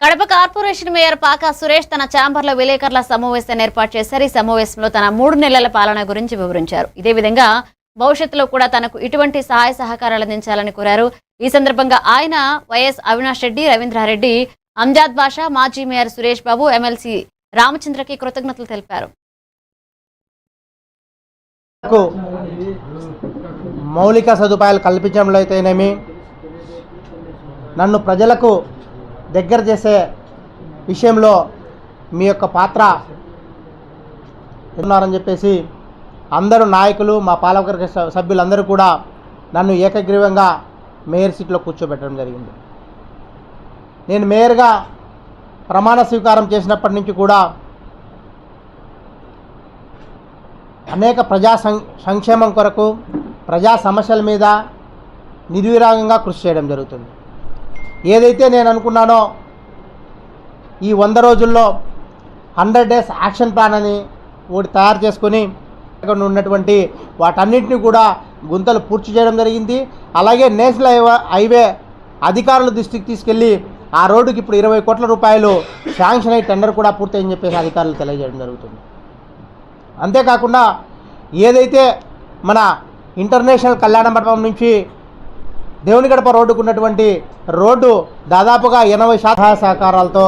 Kadapa corporation mayor pak Suresh తన ఛాంబర్లో విలేకరుల సమావేశాన్ని ఏర్పాటు చేశారు. ఈ సమావేశంలో తన 3 నెలల పాలన గురించి వివరించారు. ఇదే విధంగా భవిష్యత్తులో కూడా తనకు ఇటువంటి సహాయ సహకారాలు అందించాలని కోరారు. ఈ సందర్భంగా ఆయన వైఎస్ అవినాష్ రెడ్డి, రవీంద్రారెడ్డి, అంజాద్ బాషా, మాజీ మేయర్ సురేష్ బాబు, ఎమ్మెల్సీ రామచంద్రకి కృతజ్ఞతలు తెలిపారు. మౌలిక సదుపాయాలు కల్పించడంలో అయితేనేమి, నన్ను ప్రజలకు దగ్గర చేసే విషయంలో మీ యొక్క పాత్ర ఉన్నారని చెప్పేసి అందరూ నాయకులు, మా పాలకవర్గ సభ్యులందరూ కూడా నన్ను ఏకగ్రీవంగా మేయర్ సీట్లో కూర్చోబెట్టడం జరిగింది. నేను మేయర్గా ప్రమాణ స్వీకారం చేసినప్పటి నుంచి కూడా అనేక ప్రజా సంక్షేమం కొరకు, ప్రజా సమస్యల మీద నిర్విరాగంగా కృషి చేయడం జరుగుతుంది. ఏదైతే నేను అనుకున్నానో ఈ 100 రోజుల్లో 100 డేస్ యాక్షన్ ప్లాన్ అని ఒకటి తయారు చేసుకొని ఉన్నటువంటి వాటన్నింటినీ కూడా గుంతలు పూర్తి చేయడం జరిగింది. అలాగే నేషనల్ హైవే అధికారుల దృష్టికి తీసుకెళ్ళి ఆ రోడ్డుకి ఇప్పుడు 20 కోట్ల రూపాయలు శాంక్షన్ అయ్యి టెండర్ కూడా పూర్తయిందని చెప్పేసి అధికారులు తెలియజేయడం జరుగుతుంది. అంతేకాకుండా ఏదైతే మన ఇంటర్నేషనల్ కళ్యాణ మండపం నుంచి దేవుని గడప రోడ్డుకు ఉన్నటువంటి రోడ్డు దాదాపుగా 80% సహకారాలతో